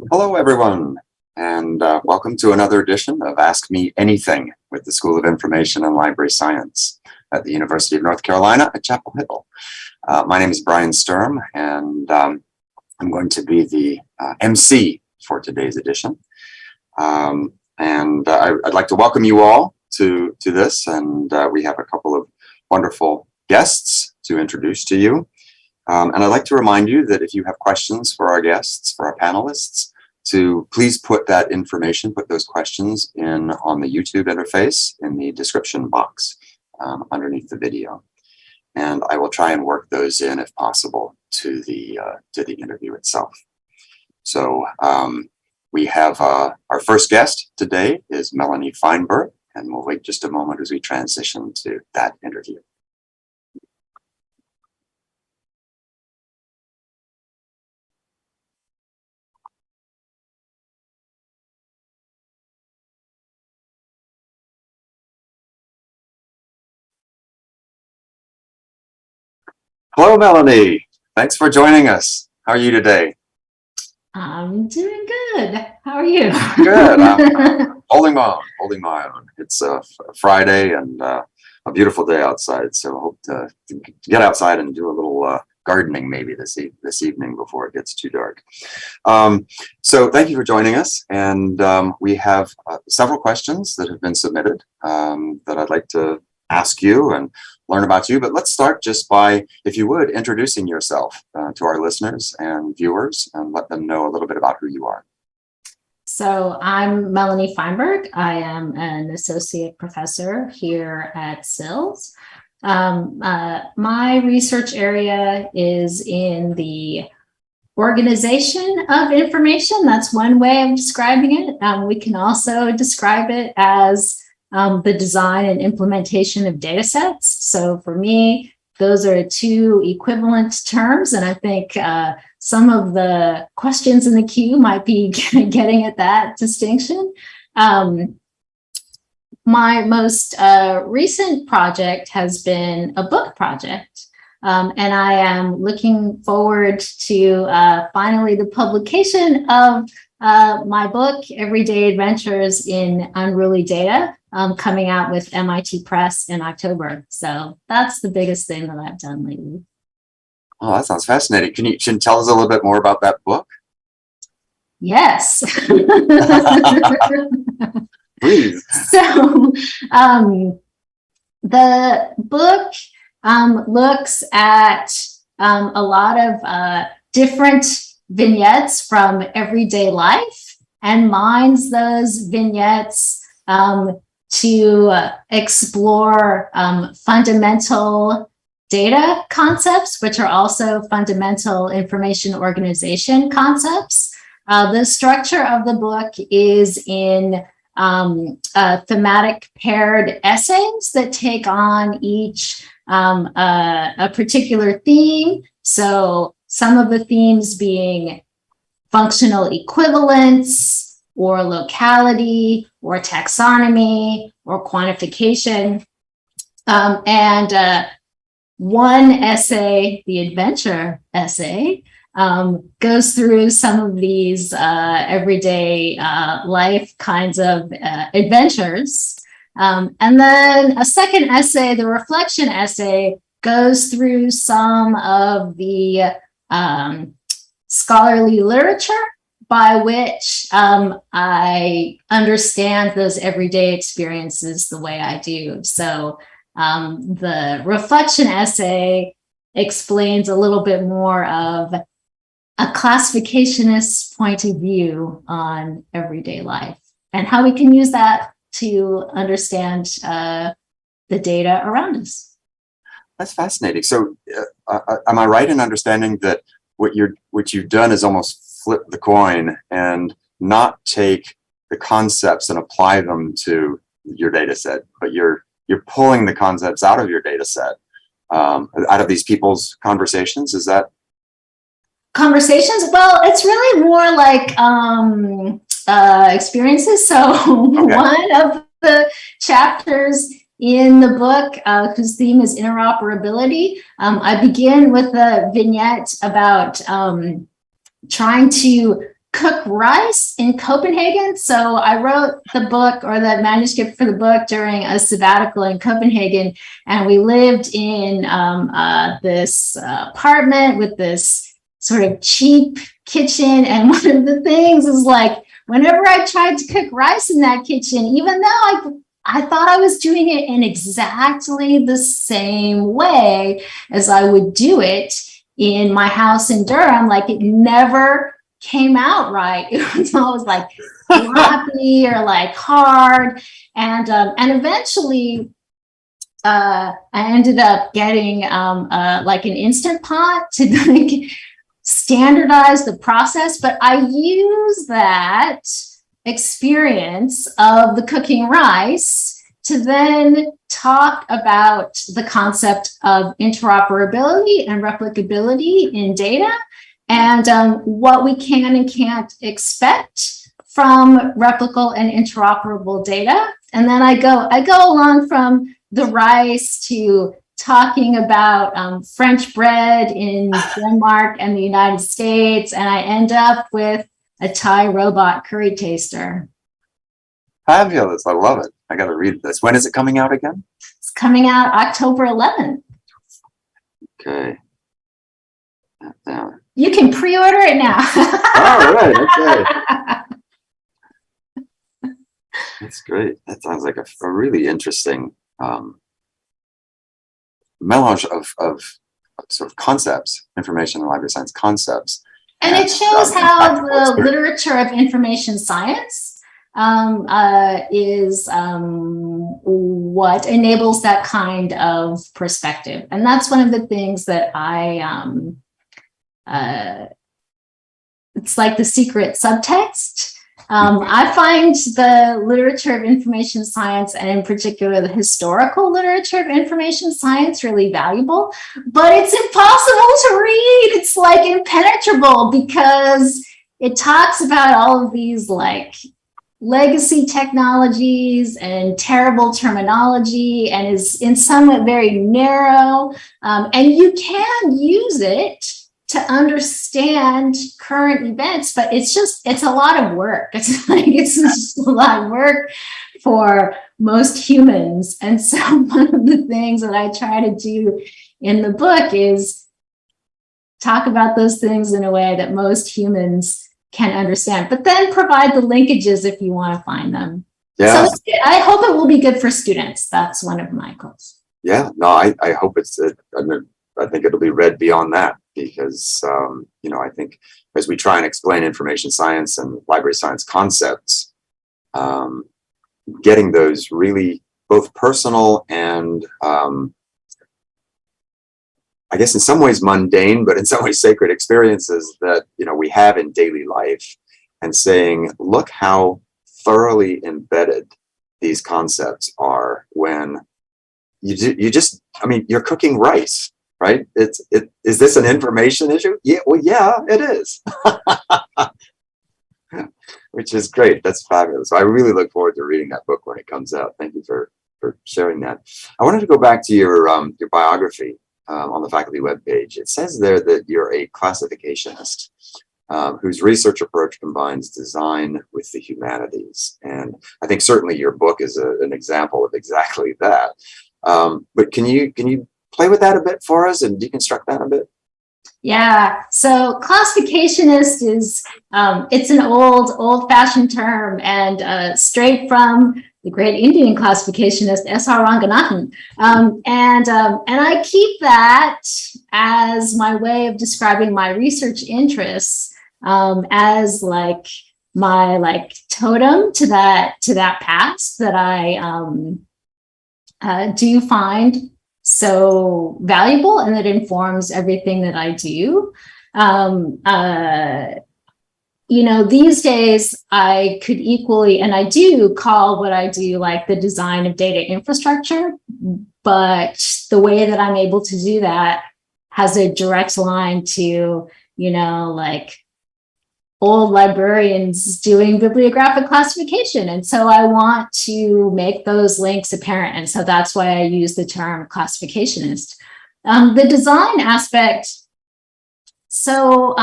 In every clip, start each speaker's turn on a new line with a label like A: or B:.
A: Hello, everyone, and welcome to another edition of Ask Me Anything with the School of Information and Library Science at the University of North Carolina at Chapel Hill. My name is Brian Sturm, and I'm going to be the MC for today's edition. I'd like to welcome you all to this, and we have a couple of wonderful guests to introduce to you. And I'd like to remind you that if you have questions for our guests, for our panelists, to please put that information, put those questions in on the YouTube interface in the description box underneath the video. And I will try and work those in, if possible, to the interview itself. So we have our first guest today is Melanie Feinberg, and we'll wait just a moment as we transition to that interview. Hello, Melanie. Thanks for joining us. How are you today?
B: I'm doing good. How are you?
A: Good. I'm holding my own. It's a Friday and a beautiful day outside, so I hope to get outside and do a little gardening maybe this evening before it gets too dark. So thank you for joining us, and we have several questions that have been submitted that I'd like to ask you and learn about you. But let's start just by, if you would, introducing yourself to our listeners and viewers and let them know a little bit about who you are.
B: So I'm Melanie Feinberg. I am an associate professor here at SILS. My research area is in the organization of information. That's one way of describing it. We can also describe it as the design and implementation of data sets. So for me, those are two equivalent terms, and I think some of the questions in the queue might be getting at that distinction. My most recent project has been a book project, and I am looking forward to finally the publication of my book, Everyday Adventures in Unruly Data, coming out with MIT Press in October. So that's the biggest thing that I've done lately.
A: Oh, that sounds fascinating. Can you tell us a little bit more about that book?
B: Yes.
A: Please.
B: So the book looks at a lot of different vignettes from everyday life and mines those vignettes to explore fundamental data concepts, which are also fundamental information organization concepts. The structure of the book is in thematic paired essays that take on each a particular theme. So some of the themes being functional equivalence, or locality, or taxonomy, or quantification. One essay, the adventure essay, goes through some of these everyday life kinds of adventures. And then a second essay, the reflection essay, goes through some of the scholarly literature by which I understand those everyday experiences the way I do. So the reflection essay explains a little bit more of a classificationist point of view on everyday life and how we can use that to understand the data around us.
A: That's fascinating. So am I right in understanding that what you've done is almost flip the coin and not take the concepts and apply them to your data set, but you're pulling the concepts out of your data set, out of these people's conversations? Is that?
B: Conversations? Well, it's really more like experiences. So okay. One of the chapters in the book, whose theme is interoperability, I begin with a vignette about trying to cook rice in Copenhagen. So I wrote the book, or the manuscript for the book, during a sabbatical in Copenhagen. And we lived in this apartment with this sort of cheap kitchen. And one of the things is, like, whenever I tried to cook rice in that kitchen, even though I thought I was doing it in exactly the same way as I would do it in my house in Durham, like, it never came out right. It was always like floppy or like hard. And eventually I ended up getting like an Instant Pot to like standardize the process. But I use that experience of the cooking rice to then talk about the concept of interoperability and replicability in data, and what we can and can't expect from replicable and interoperable data. And then I go along from the rice to talking about French bread in Denmark and the United States, and I end up with a Thai robot curry taster.
A: Fabulous. I love it. I got to read this. When is it coming out again?
B: It's coming out October 11th.
A: Okay.
B: You can pre-order it now.
A: All right. Okay. That's great. That sounds like a really interesting melange of sort of concepts, information and library science concepts.
B: And it shows how the literature of information science is what enables that kind of perspective. And that's one of the things that it's like the secret subtext. I find the literature of information science, and in particular the historical literature of information science, really valuable, but it's impossible to read. It's like impenetrable because it talks about all of these like legacy technologies and terrible terminology, and is in some very narrow, and you can use it to understand current events, but it's a lot of work. It's just a lot of work for most humans. And so one of the things that I try to do in the book is talk about those things in a way that most humans can understand, but then provide the linkages if you want to find them.
A: Yeah.
B: So I hope it will be good for students. That's one of my goals.
A: Yeah, no, I hope I think it'll be read beyond that, because, I think as we try and explain information science and library science concepts, getting those really both personal and, I guess in some ways mundane, but in some ways sacred experiences that, we have in daily life, and saying, look how thoroughly embedded these concepts are when you're cooking rice. Right? Is this an information issue? Yeah, well, yeah, it is. Which is great. That's fabulous. So I really look forward to reading that book when it comes out. Thank you for sharing that. I wanted to go back to your biography on the faculty webpage. It says there that you're a classificationist whose research approach combines design with the humanities. And I think certainly your book is an example of exactly that. But can you play with that a bit for us and deconstruct that a bit?
B: Yeah, so classificationist is, it's an old-fashioned term, and straight from the great Indian classificationist S.R. Ranganathan. And I keep that as my way of describing my research interests, as like my like totem to that past that I do find so valuable, and that informs everything that I do. These days I could equally, and I do, call what I do like the design of data infrastructure, but the way that I'm able to do that has a direct line to, like old librarians doing bibliographic classification. And so I want to make those links apparent. And so that's why I use the term classificationist. The design aspect. So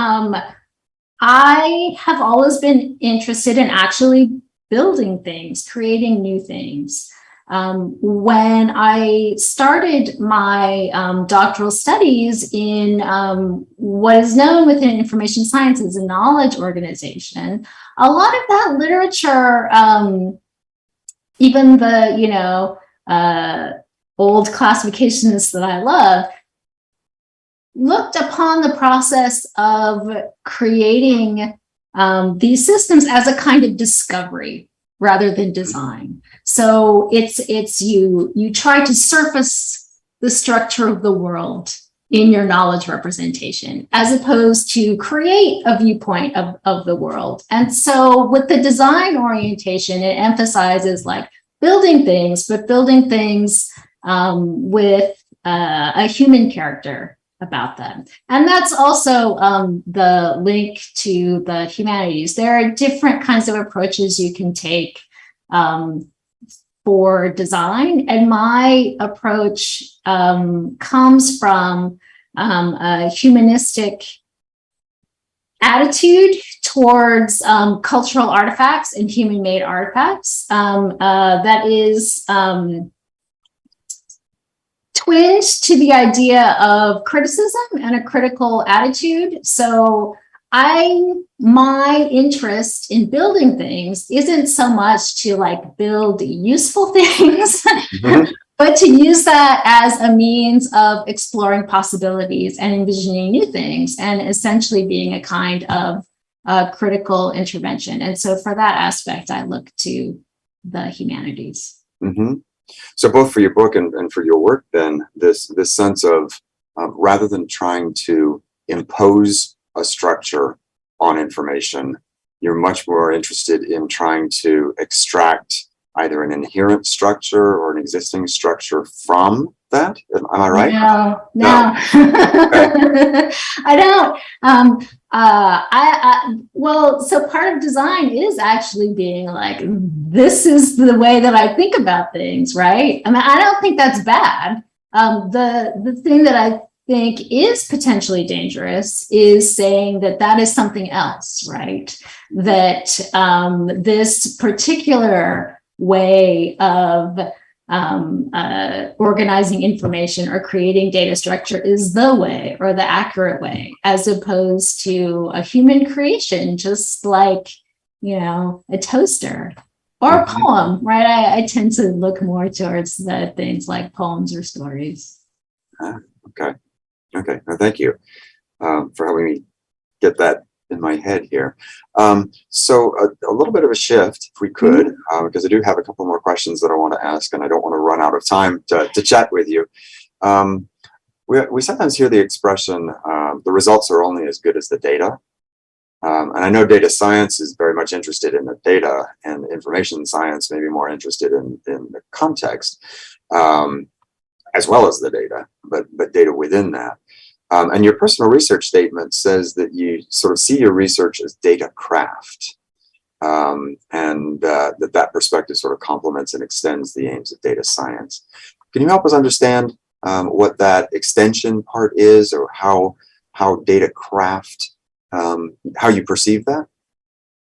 B: I have always been interested in actually building things, creating new things. When I started my doctoral studies in what is known within information science as a knowledge organization, a lot of that literature, even the old classifications that I love, looked upon the process of creating these systems as a kind of discovery rather than design. So it's you try to surface the structure of the world in your knowledge representation, as opposed to create a viewpoint of the world. And so with the design orientation, it emphasizes like building things, but building things with a human character about them. And that's also the link to the humanities. There are different kinds of approaches you can take for design. And my approach comes from a humanistic attitude towards cultural artifacts and human-made artifacts that is twinned to the idea of criticism and a critical attitude. So my interest in building things isn't so much to like build useful things, but to use that as a means of exploring possibilities and envisioning new things, and essentially being a kind of critical intervention. And so for that aspect, I look to the humanities.
A: So both for your book and for your work, then this sense of rather than trying to impose a structure on information, you're much more interested in trying to extract either an inherent structure or an existing structure from that. Am I right?
B: No. Okay. I don't. Well, so part of design is actually being like, this is the way that I think about things, right? I mean, I don't think that's bad. The thing that I think is potentially dangerous is saying that that is something else, right? That this particular way of organizing information or creating data structure is the way or the accurate way, as opposed to a human creation, just like, a toaster or a poem, right? I tend to look more towards the things like poems or stories.
A: Okay. Well, thank you for helping me get that in my head here. So a little bit of a shift, if we could, because I do have a couple more questions that I want to ask, and I don't want to run out of time to chat with you. We sometimes hear the expression, the results are only as good as the data. And I know data science is very much interested in the data, and information science may be more interested in the context, as well as the data, but data within that. And your personal research statement says that you sort of see your research as data craft, and that perspective sort of complements and extends the aims of data science. Can you help us understand what that extension part is, or how data craft, how you perceive that?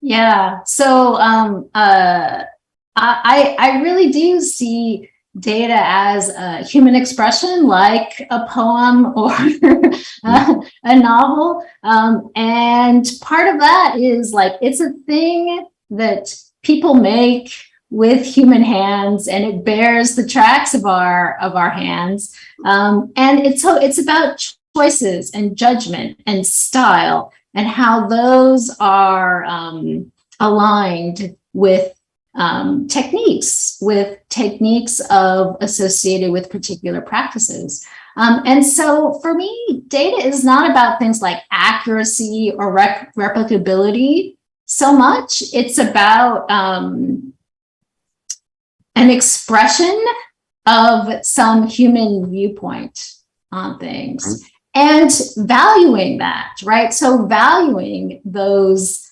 B: Yeah, so I really do see data as a human expression, like a poem or a novel. And part of that is like, it's a thing that people make with human hands, and it bears the tracks of our hands. And it's about choices and judgment and style, and how those are aligned with techniques of associated with particular practices. And so for me, data is not about things like accuracy or replicability so much. It's about an expression of some human viewpoint on things, and valuing that, right? So valuing those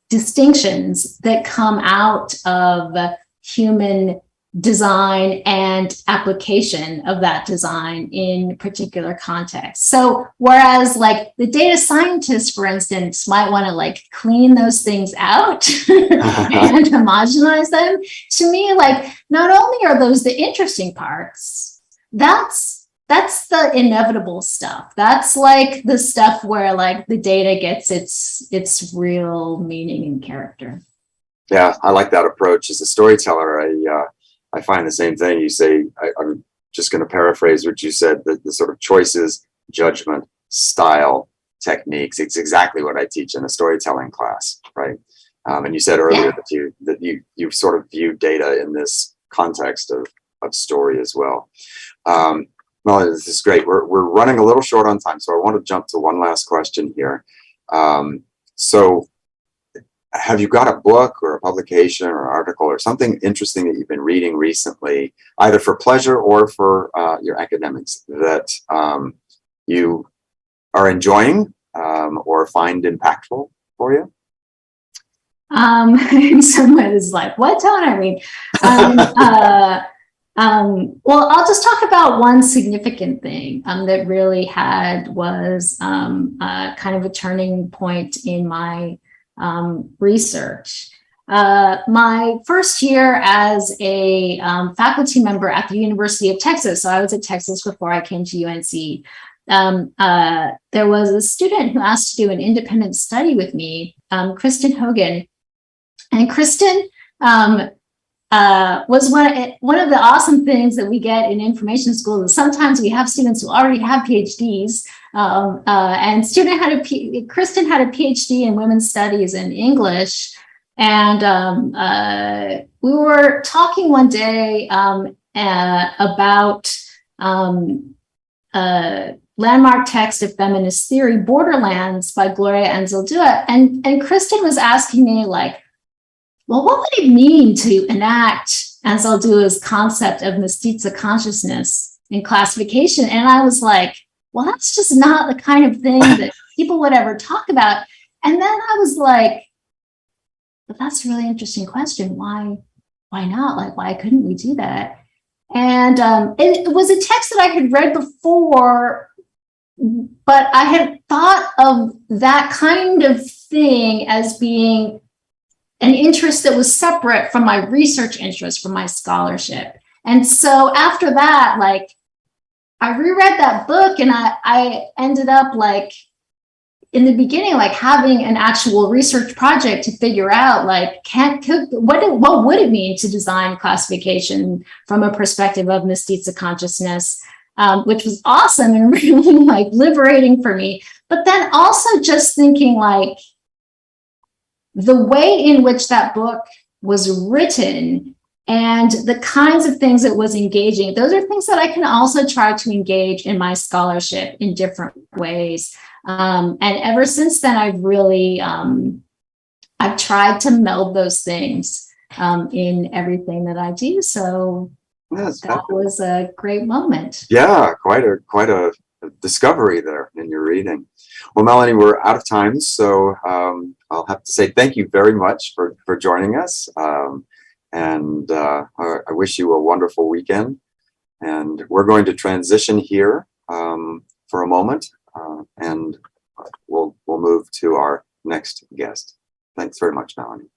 B: distinctions that come out of human design and application of that design in particular contexts. So whereas like the data scientist, for instance, might want to like clean those things out and homogenize them, to me, like not only are those the interesting parts, that's the inevitable stuff. That's like the stuff where like the data gets its real meaning and character.
A: Yeah, I like that approach. As a storyteller, I find the same thing. You say, I'm just going to paraphrase what you said, the sort of choices, judgment, style, techniques. It's exactly what I teach in a storytelling class, right? And you said earlier that you sort of view data in this context of story as well. Well, this is great. We're running a little short on time, so I want to jump to one last question here. So have you got a book or a publication or article or something interesting that you've been reading recently, either for pleasure or for your academics, that you are enjoying or find impactful for you?
B: In some ways, like, what don't I read? Well, I'll just talk about one significant thing that really was kind of a turning point in my research. My first year as a faculty member at the University of Texas, so I was at Texas before I came to UNC, there was a student who asked to do an independent study with me, Kristen Hogan. And Kristen was one of the awesome things that we get in information school is sometimes we have students who already have PhDs, and Kristen had a PhD in women's studies and English, and we were talking one day about landmark text of feminist theory, Borderlands by Gloria Anzaldúa, and Kristen was asking me like, well, what would it mean to enact Anzaldúa's concept of mestiza consciousness in classification? And I was like, well, that's just not the kind of thing that people would ever talk about. And then I was like, but that's a really interesting question. Why not? Like, why couldn't we do that? And it was a text that I had read before, but I had thought of that kind of thing as being an interest that was separate from my research interest, from my scholarship. And so after that, like, I reread that book and I ended up like, in the beginning, like having an actual research project to figure out like, what would it mean to design classification from a perspective of mestiza consciousness, which was awesome and really like liberating for me. But then also just thinking like, the way in which that book was written and the kinds of things it was engaging, those are things that I can also try to engage in my scholarship in different ways. And ever since then, I've really, I've tried to meld those things in everything that I do. So that was a great moment.
A: Yeah, quite a discovery there in your reading. Well, Melanie, we're out of time, so I'll have to say thank you very much for joining us, and I wish you a wonderful weekend. And we're going to transition here for a moment, and we'll move to our next guest. Thanks very much, Melanie.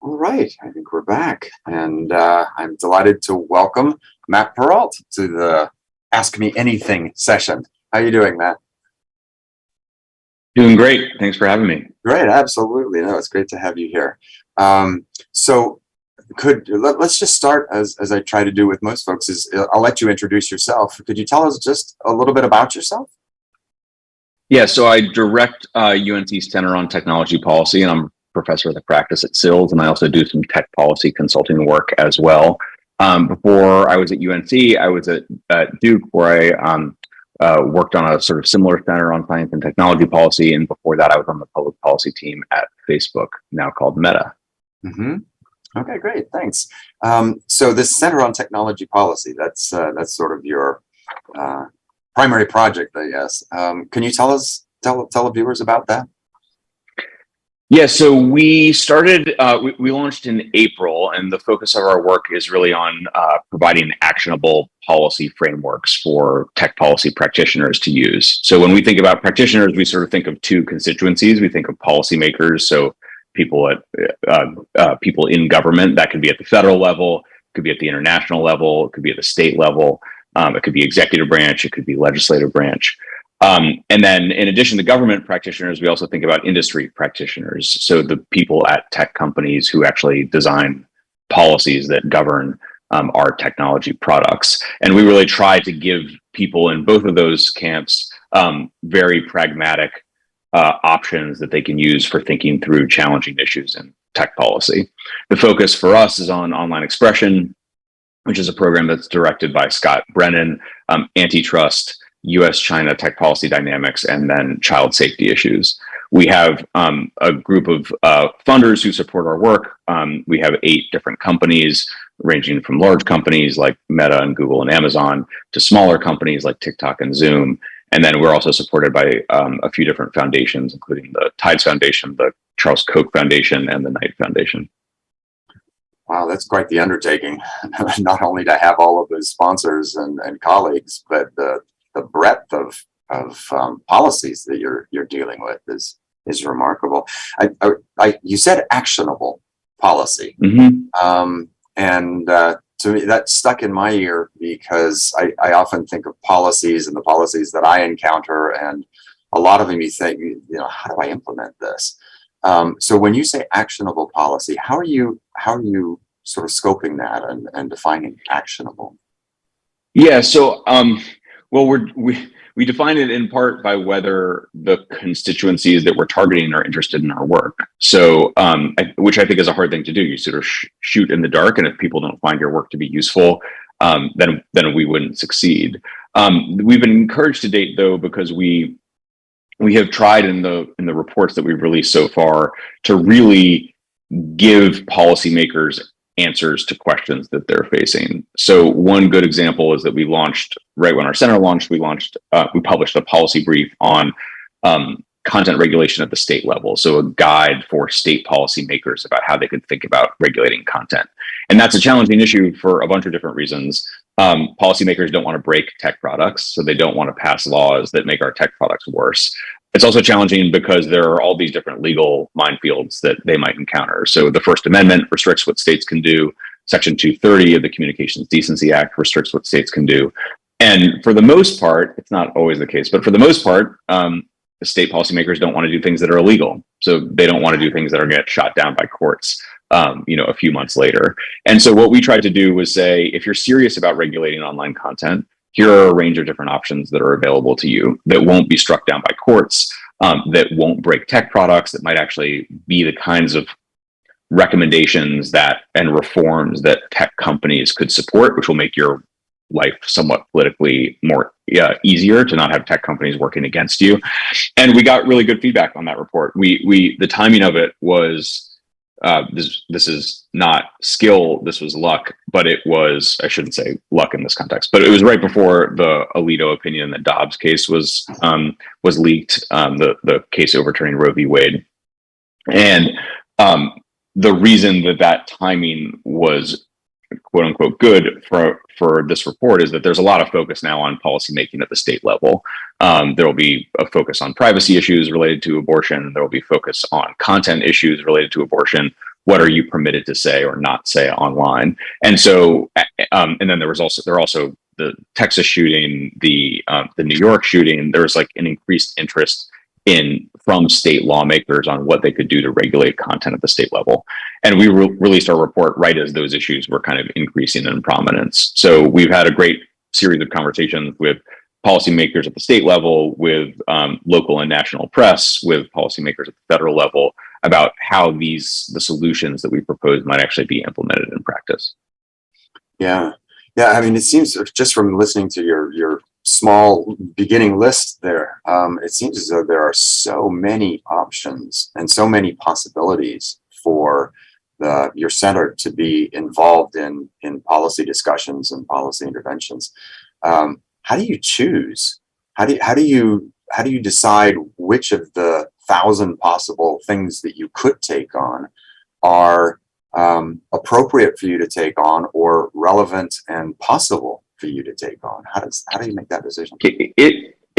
A: All right, I think we're back, and I'm delighted to welcome Matt Perault to the Ask Me Anything session. How are you doing, Matt?
C: Doing great. Thanks for having me.
A: Great, absolutely. No, it's great to have you here. So let's just start, as I try to do with most folks, is I'll let you introduce yourself. Could you tell us just a little bit about yourself?
C: Yeah, so I direct UNC's Center on Technology Policy, and I'm professor of the practice at SILS, and I also do some tech policy consulting work as well. Before I was at UNC, I was at Duke, where I worked on a sort of similar center on science and technology policy. And before that, I was on the public policy team at Facebook, now called Meta.
A: Mm-hmm. Okay, great. Thanks. So this Center on Technology Policy, that's sort of your primary project, I guess. Can you tell the viewers about that?
C: Yeah, so we started, we launched in April, and the focus of our work is really on providing actionable policy frameworks for tech policy practitioners to use. So when we think about practitioners, we sort of think of two constituencies. We think of policymakers, so people people in government. That could be at the federal level, could be at the international level, it could be at the state level, it could be executive branch, it could be legislative branch. And then in addition to government practitioners, we also think about industry practitioners. So the people at tech companies who actually design policies that govern our technology products. And we really try to give people in both of those camps very pragmatic options that they can use for thinking through challenging issues in tech policy. The focus for us is on online expression, which is a program that's directed by Scott Brennan, antitrust, US-China tech policy dynamics, and then child safety issues. We have a group of funders who support our work. We have 8 different companies, ranging from large companies like Meta and Google and Amazon to smaller companies like TikTok and Zoom. And then we're also supported by a few different foundations, including the Tides Foundation, the Charles Koch Foundation, and the Knight Foundation.
A: Wow, that's quite the undertaking. Not only to have all of those sponsors and colleagues, but the breadth of policies that you're dealing with is remarkable. You said actionable policy, and to me that stuck in my ear because I often think of policies and the policies that I encounter, and a lot of them you think, how do I implement this? So when you say actionable policy, how are you sort of scoping that and defining actionable?
C: Yeah, so well, we define it in part by whether the constituencies that we're targeting are interested in our work. So, which I think is a hard thing to do. You sort of shoot in the dark, and if people don't find your work to be useful, then we wouldn't succeed. We've been encouraged to date, though, because we have tried in the reports that we've released so far to really give policymakers answers to questions that they're facing. So one good example is that we launched, right when our center launched, we published a policy brief on content regulation at the state level. So a guide for state policymakers about how they could think about regulating content. And that's a challenging issue for a bunch of different reasons. Policymakers don't want to break tech products, so they don't want to pass laws that make our tech products worse. It's also challenging because there are all these different legal minefields that they might encounter. So the First Amendment restricts what states can do. Section 230 of the Communications Decency Act restricts what states can do. And for the most part, it's not always the case, but for the most part, the state policymakers don't want to do things that are illegal. So they don't want to do things that are going to get shot down by courts, a few months later. And so what we tried to do was say, if you're serious about regulating online content, here are a range of different options that are available to you that won't be struck down by courts, that won't break tech products, that might actually be the kinds of recommendations and reforms that tech companies could support, which will make your life somewhat politically more easier to not have tech companies working against you. And we got really good feedback on that report. The timing of it was, this is not skill, this was luck, but it was, I shouldn't say luck in this context, but it was right before the Alito opinion that Dobbs case was leaked, the case overturning Roe v. Wade. And the reason that timing was quote unquote good for this report is that there's a lot of focus now on policymaking at the state level. There will be a focus on privacy issues related to abortion. There will be focus on content issues related to abortion. What are you permitted to say or not say online? And so, and then there are also the Texas shooting, the New York shooting. There was like an increased interest from state lawmakers on what they could do to regulate content at the state level. And we released our report right as those issues were kind of increasing in prominence. So we've had a great series of conversations with policymakers at the state level, with local and national press, with policymakers at the federal level about how the solutions that we propose might actually be implemented in practice.
A: Yeah. I mean, it seems just from listening to your small beginning list there, it seems as though there are so many options and so many possibilities for your center to be involved in policy discussions and policy interventions. How do you choose? How do you decide which of the 1,000 possible things that you could take on are appropriate for you to take on or relevant and possible for you to take on? How do you make that decision?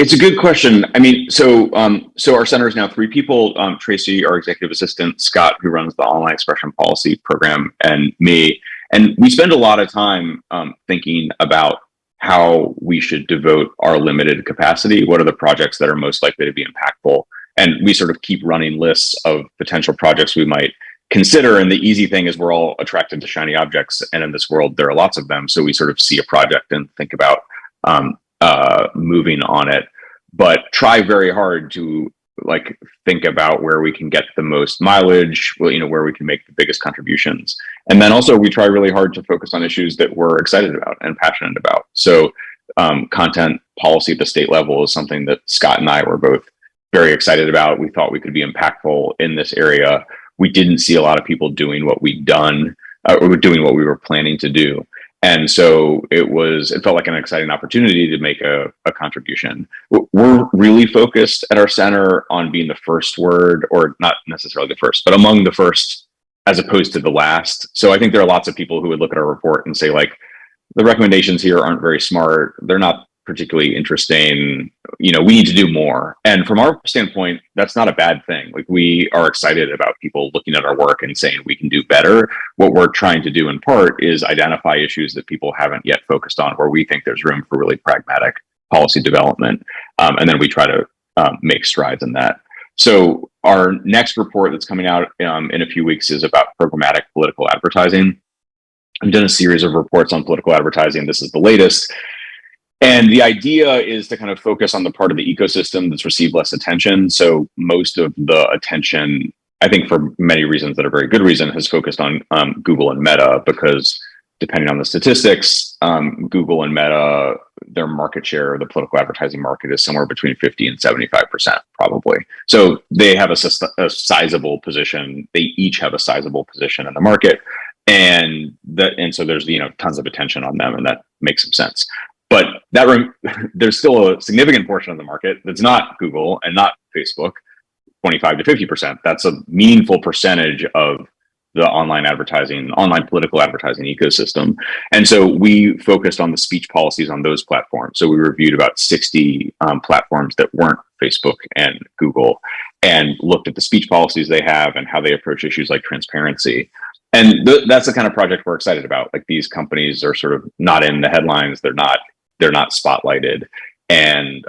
C: It's a good question. I mean, so our center is now 3 people: Tracy, our executive assistant; Scott, who runs the online expression policy program; and me. And we spend a lot of time thinking about how we should devote our limited capacity. What are the projects that are most likely to be impactful? And we sort of keep running lists of potential projects we might consider. And the easy thing is we're all attracted to shiny objects, and in this world there are lots of them. So we sort of see a project and think about moving on it, but try very hard to think about where we can get the most mileage, where we can make the biggest contributions. And then also we try really hard to focus on issues that we're excited about and passionate about. So content policy at the state level is something that Scott and I were both very excited about. We thought we could be impactful in this area. We didn't see a lot of people doing what we'd done, or doing what we were planning to do. And so it felt like an exciting opportunity to make a contribution. We're really focused at our center on being the first word, or not necessarily the first, but among the first as opposed to the last. So I think there are lots of people who would look at our report and say, the recommendations here aren't very smart. They're not particularly interesting. We need to do more. And from our standpoint, that's not a bad thing. We are excited about people looking at our work and saying we can do better. What we're trying to do in part is identify issues that people haven't yet focused on, where we think there's room for really pragmatic policy development. And then we try to make strides in that. So our next report that's coming out in a few weeks is about programmatic political advertising. I've done a series of reports on political advertising. This is the latest. And the idea is to kind of focus on the part of the ecosystem that's received less attention. So most of the attention, I think for many reasons that are very good reason, has focused on Google and Meta, because depending on the statistics, Google and Meta, their market share of the political advertising market is somewhere between 50 and 75%, probably. So they have a sizable position. They each have a sizable position in the market. And so there's, tons of attention on them, and that makes some sense. But there's still a significant portion of the market that's not Google and not Facebook, 25 to 50%. That's a meaningful percentage of the online political advertising ecosystem. And so we focused on the speech policies on those platforms. So we reviewed about 60 platforms that weren't Facebook and Google, and looked at the speech policies they have and how they approach issues like transparency. And that's the kind of project we're excited about. These companies are sort of not in the headlines. They're not spotlighted. And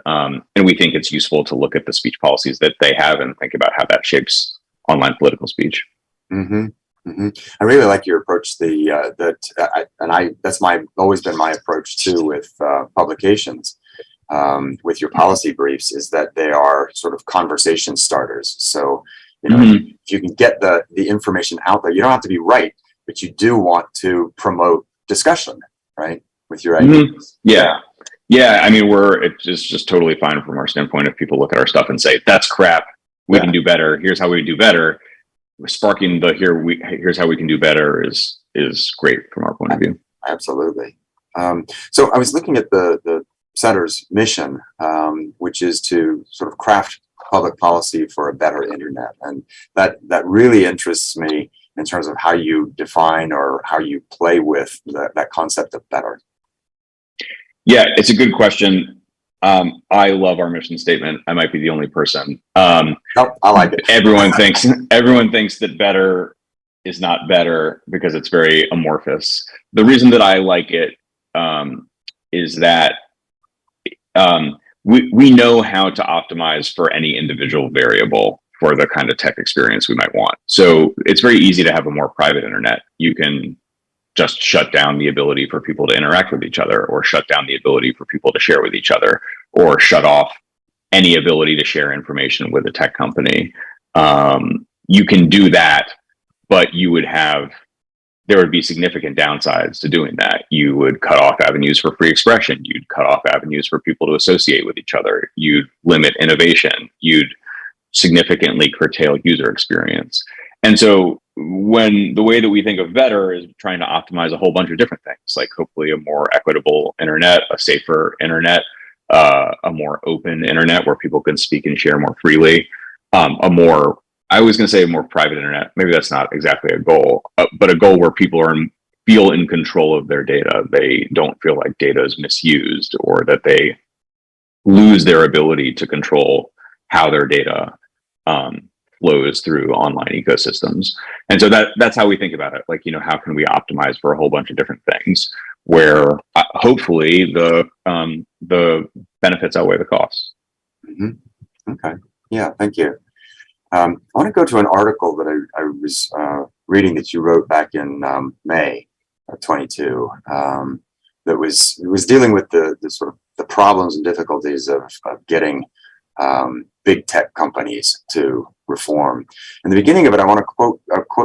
C: we think it's useful to look at the speech policies that they have and think about how that shapes online political speech.
A: Mm-hmm. Mm-hmm. I really like your approach. That's always been my approach too with publications, with your policy briefs, is that they are sort of conversation starters. So if you can get the information out there, you don't have to be right, but you do want to promote discussion, right, with your ideas.
C: Yeah. I mean, it's just totally fine from our standpoint if people look at our stuff and say, that's crap, we can do better, here's how we do better. Sparking here's how we can do better is great from our point of view. Absolutely.
A: So I was looking at the center's mission, which is to sort of craft public policy for a better internet, and that really interests me in terms of how you define or how you play with that concept of better.
C: Yeah, it's a good question. I love our mission statement. I might be the only person.
A: I like it.
C: Everyone thinks that better is not better because it's very amorphous. The reason that I like it is that we know how to optimize for any individual variable for the kind of tech experience we might want. So it's very easy to have a more private internet. You can just shut down the ability for people to interact with each other, or shut down the ability for people to share with each other, or shut off any ability to share information with a tech company. You can do that, but you would have there would be significant downsides to doing that. You would cut off avenues for free expression. You'd cut off avenues for people to associate with each other. You'd limit innovation. You'd significantly curtail user experience. And so when the way that we think of better is trying to optimize a whole bunch of different things, like hopefully a more equitable internet, a safer internet, a more open internet where people can speak and share more freely, I was going to say a more private internet. Maybe that's not exactly a goal, but a goal where people feel in control of their data. They don't feel like data is misused or that they lose their ability to control how their data flows through online ecosystems. And so that's how we think about it. Like, how can we optimize for a whole bunch of different things where hopefully the benefits outweigh the costs.
A: Mm-hmm. Okay. Yeah. Thank you. I want to go to an article that I was reading that you wrote back in May of 22 that was dealing with the sort of the problems and difficulties of getting big tech companies to reform. In the beginning of it, I want to quote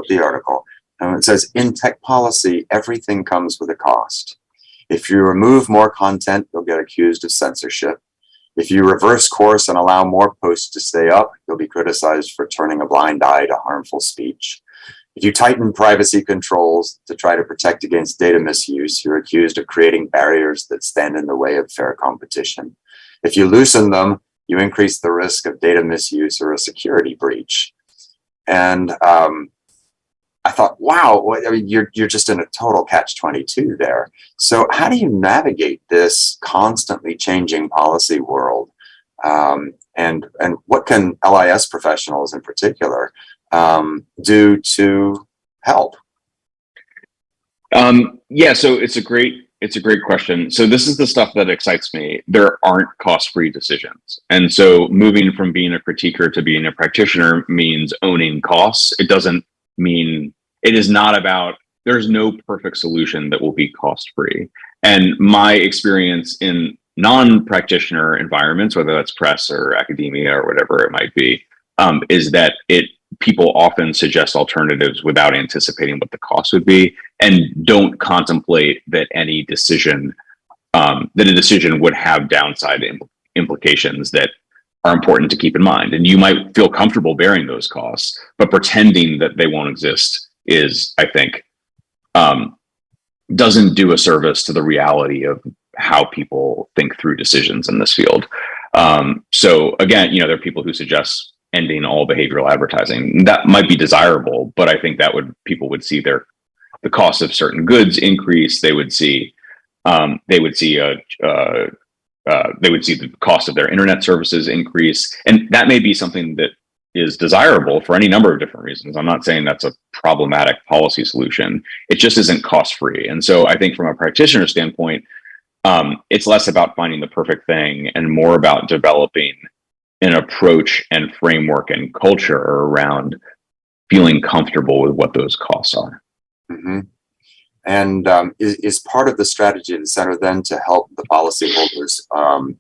A: the article. It says, "In tech policy, everything comes with a cost. If you remove more content, you'll get accused of censorship. If you reverse course and allow more posts to stay up, you'll be criticized for turning a blind eye to harmful speech. If you tighten privacy controls to try to protect against data misuse, you're accused of creating barriers that stand in the way of fair competition. If you loosen them, you increase the risk of data misuse or a security breach." And I thought, wow, I mean, you're just in a total catch-22 there. So how do you navigate this constantly changing policy world? And what can LIS professionals in particular do to help?
C: Yeah, so it's a great question. So this is the stuff that excites me. There aren't cost-free decisions. And so moving from being a critiquer to being a practitioner means owning costs. It is not about, there's no perfect solution that will be cost-free. And my experience in non-practitioner environments, whether that's press or academia or whatever it might be, is that people often suggest alternatives without anticipating what the cost would be, and don't contemplate that any decision, that a decision would have downside implications that are important to keep in mind. And you might feel comfortable bearing those costs, but pretending that they won't exist is, I think, doesn't do a service to the reality of how people think through decisions in this field. So again, there are people who suggest ending all behavioral advertising. That might be desirable, but I think people would see the cost of certain goods increase. They would see the cost of their internet services increase, and that may be something that is desirable for any number of different reasons. I'm not saying that's a problematic policy solution. It just isn't cost-free. And so I think from a practitioner standpoint, it's less about finding the perfect thing and more about developing an approach and framework and culture around feeling comfortable with what those costs are.
A: Mm-hmm. And is part of the strategy of the center then to help the policyholders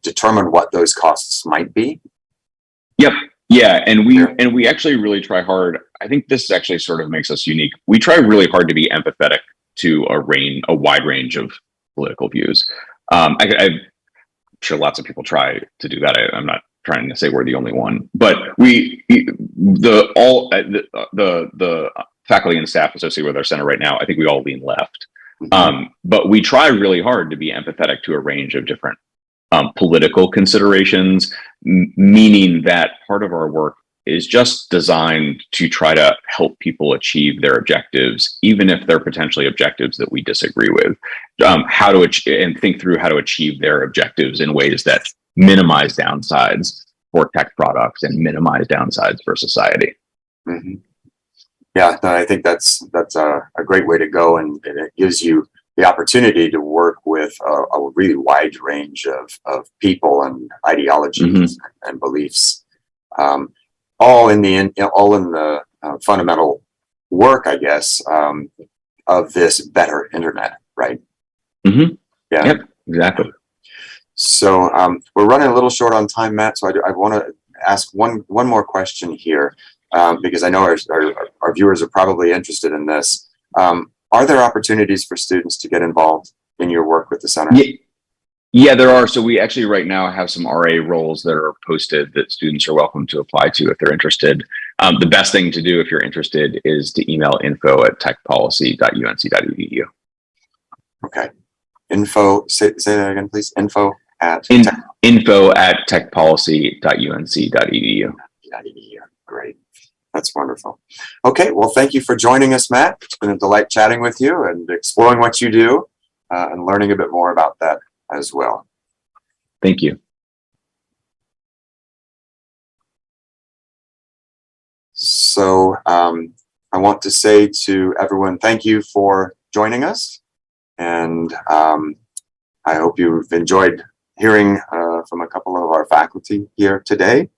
A: determine what those costs might be?
C: Yep. Yeah, and we actually really try hard. I think this actually sort of makes us unique. We try really hard to be empathetic to a wide range of political views. I'm sure lots of people try to do that. I'm not trying to say we're the only one, but the faculty and staff associated with our center right now, I think we all lean left. Mm-hmm. But we try really hard to be empathetic to a range of different political considerations, meaning that part of our work is just designed to try to help people achieve their objectives, even if they're potentially objectives that we disagree with, and think through how to achieve their objectives in ways that minimize downsides for tech products and minimize downsides for society.
A: Mm-hmm. Yeah, no, I think that's a great way to go, and it gives you the opportunity to work with a really wide range of people and ideologies mm-hmm. and beliefs, all in the fundamental work, I guess, of this better internet, right?
C: Mm-hmm. Yeah, yep, exactly.
A: So we're running a little short on time, Matt. So I want to ask one more question here, because I know our viewers are probably interested in this. are there opportunities for students to get involved in your work with the center?
C: Yeah, there are. So we actually right now have some RA roles that are posted that students are welcome to apply to if they're interested. The best thing to do if you're interested is to email info@techpolicy.unc.edu.
A: Okay. Info, say that again, please.
C: Info@techpolicy.unc.edu.
A: Great. That's wonderful. Okay, well, thank you for joining us, Matt. It's been a delight chatting with you and exploring what you do and learning a bit more about that as well.
C: Thank you.
A: So I want to say to everyone, thank you for joining us. And I hope you've enjoyed hearing from a couple of our faculty here today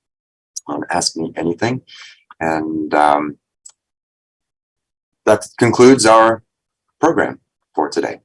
A: on Ask Me Anything. And that concludes our program for today.